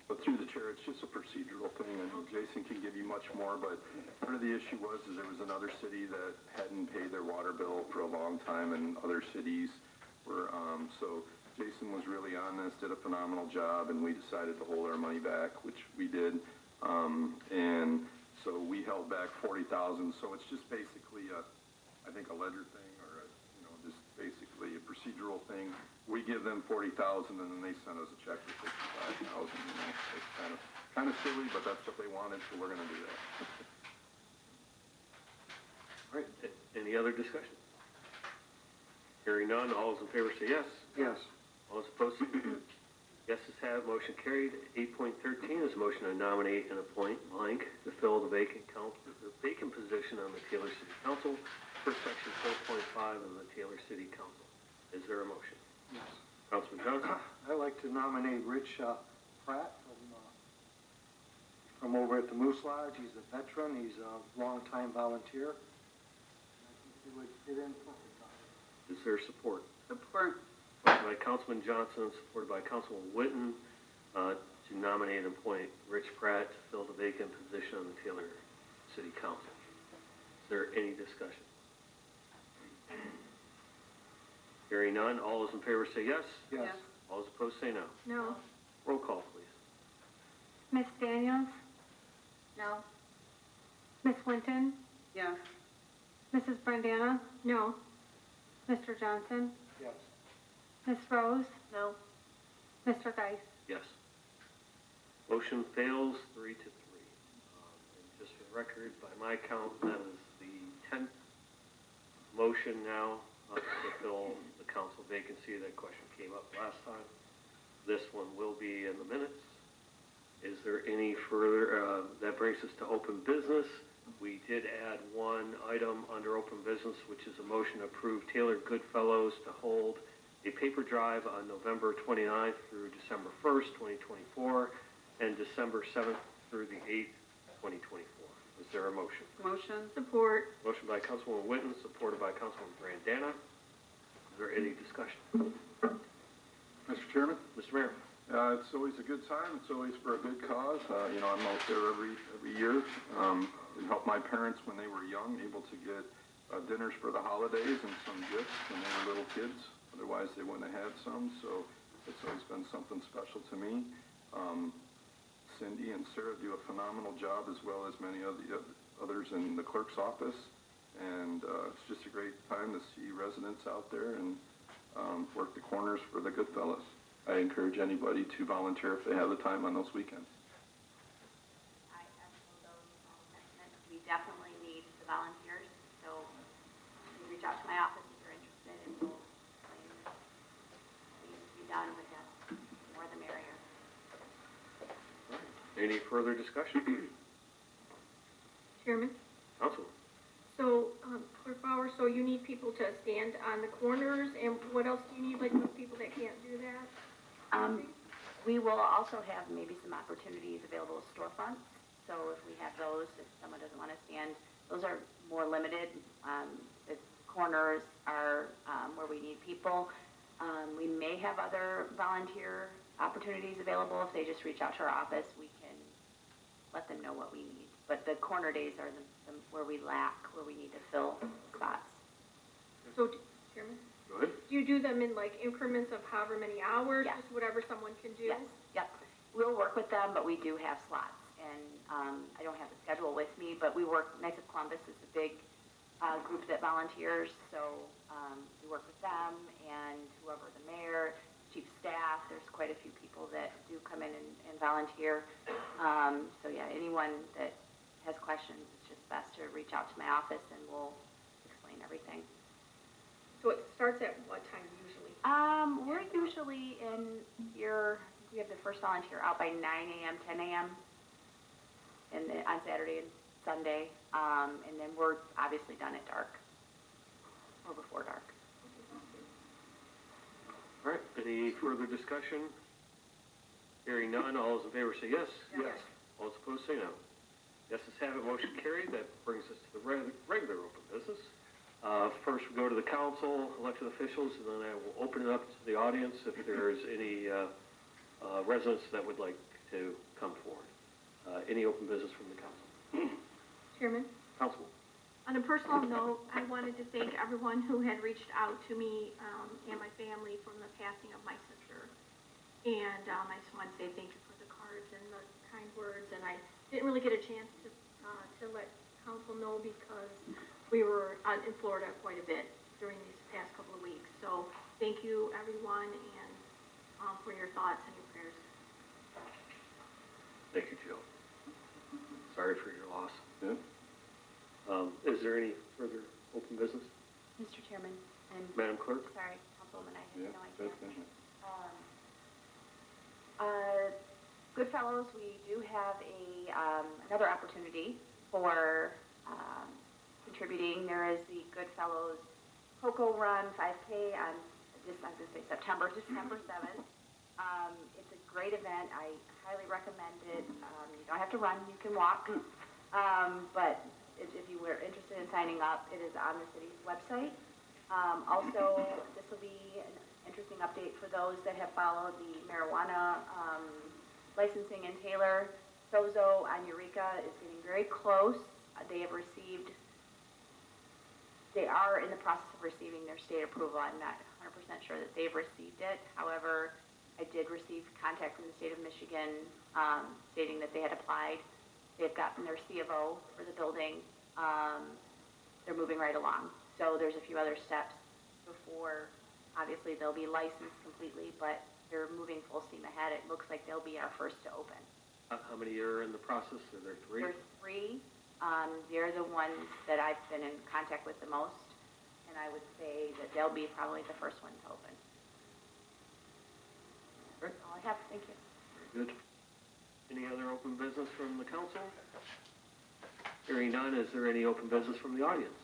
But through the chair, it's just a procedural thing, and Jason can give you much more, but part of the issue was there was another city that hadn't paid their water bill for a long time, and other cities were, so Jason was really on this, did a phenomenal job, and we decided to hold our money back, which we did. And so we held back $40,000, so it's just basically I think a ledger thing, or just basically a procedural thing. We give them $40,000, and then they send us a check for $65,000. It's kind of silly, but that's what they wanted, so we're going to do that. All right. Any other discussion? Hearing none, all those in favor say yes. Yes. All those opposed say no. Yeses have, motion carried. 8.13 is a motion to nominate and appoint blank to fill the vacant position on the Taylor City Council per section 4.5 of the Taylor City Council. Is there a motion? Yes. Councilman Johnson? I'd like to nominate Rich Pratt from over at the Moose Lodge. He's a veteran. He's a longtime volunteer. I think he would fit in perfect. Is there support? Support. Motion by Councilman Johnson, supported by Councilman Witten, to nominate and appoint Rich Pratt to fill the vacant position on the Taylor City Council. Is there any discussion? Hearing none, all those in favor say yes. Yes. All those opposed say no. No. Roll call, please. Miss Daniels? No. Miss Winton? Yes. Mrs. Brandana? No. Mr. Johnson? Yes. Miss Rose? No. Mr. Geis? Yes. Motion fails 3-3. And just for the record, by my count, that is the 10th motion now to fill the council vacancy. That question came up last time. This one will be in the minutes. Is there any further? That brings us to open business. We did add one item under open business, which is a motion to approve Taylor Goodfellows to hold a paper drive on November 29th through December 1st, 2024, and December 7th through the 8th, 2024. Is there a motion? Motion. Support. Motion by Councilwoman Witten, supported by Councilwoman Brandana. Is there any discussion? Mr. Chairman? Mr. Mayor? It's always a good time. It's always for a good cause. I'm out there every year. It helped my parents when they were young, able to get dinners for the holidays and some gifts when they were little kids. Otherwise, they wouldn't have had some. So it's always been something special to me. Cindy and Sarah do a phenomenal job, as well as many of the others in the clerk's office. And it's just a great time to see residents out there and work the corners for the Goodfellas. I encourage anybody to volunteer if they have the time on those weekends. I echo those sentiments. We definitely need the volunteers, so you reach out to my office if you're interested, and we'll plan things to be done with that. More the merrier. Any further discussion? Chairman? Council? So, Clerk Bauer, so you need people to stand on the corners, and what else do you need, like those people that can't do that? We will also have maybe some opportunities available as storefronts. So if we have those, if someone doesn't want to stand, those are more limited. The corners are where we need people. We may have other volunteer opportunities available. If they just reach out to our office, we can let them know what we need. But the corner days are where we lack, where we need to fill spots. So, Chairman? Go ahead. Do you do them in like increments of however many hours? Yes. Just whatever someone can do? Yes, yep. We'll work with them, but we do have slots. And I don't have the schedule with me, but we work, Knights of Columbus is a big group that volunteers, so we work with them and whoever the mayor, chief of staff, there's quite a few people that do come in and volunteer. So yeah, anyone that has questions, it's just best to reach out to my office and we'll explain everything. So it starts at what time usually? We're usually in here, we have the first volunteer out by 9 a.m., 10 a.m. On Saturday and Sunday. And then we're obviously done at dark or before dark. All right. Any further discussion? Hearing none, all those in favor say yes. Yes. All those opposed say no. Yeses have it, motion carried. That brings us to the regular open business. First, we go to the council, elected officials, and then I will open it up to the audience if there is any residents that would like to come forward. Any open business from the council? Chairman? Councilman? On a personal note, I wanted to thank everyone who had reached out to me, and my family from the passing of my sister. And, I just want to say thank you for the cards and the kind words, and I didn't really get a chance to let council know because we were out in Florida quite a bit during these past couple of weeks. So, thank you, everyone, and, for your thoughts and your prayers. Thank you, Joe. Sorry for your loss. Yeah. Is there any further open business? Mr. Chairman, and, Madam Clerk? sorry, Councilwoman, I Yeah, had no idea. that's fine. Goodfellows, we do have another opportunity for, contributing. There is the Goodfellows Cocoa Run 5K on December 7th. It's a great event. I highly recommend it. You don't have to run, you can walk. But if you were interested in signing up, it is on the city's website. Also, this will be an interesting update for those that have followed the marijuana licensing in Taylor. Sozo on Eureka is getting very close. They are in the process of receiving their state approval. I'm not 100% sure that they've received it. However, I did receive contact from the state of Michigan stating that they had applied. They've gotten their C of O for the building. They're moving right along. So there's a few other steps before, obviously, they'll be licensed completely, but they're moving full steam ahead. It looks like they'll be our first to open. How many are in the process? Are there three? There's 3. They're the ones that I've been in contact with the most, and I would say that they'll be probably the first one to open. Great. That's all I have. Thank you. Very good. Any other open business from the council? Hearing none, is there any open business from the audience?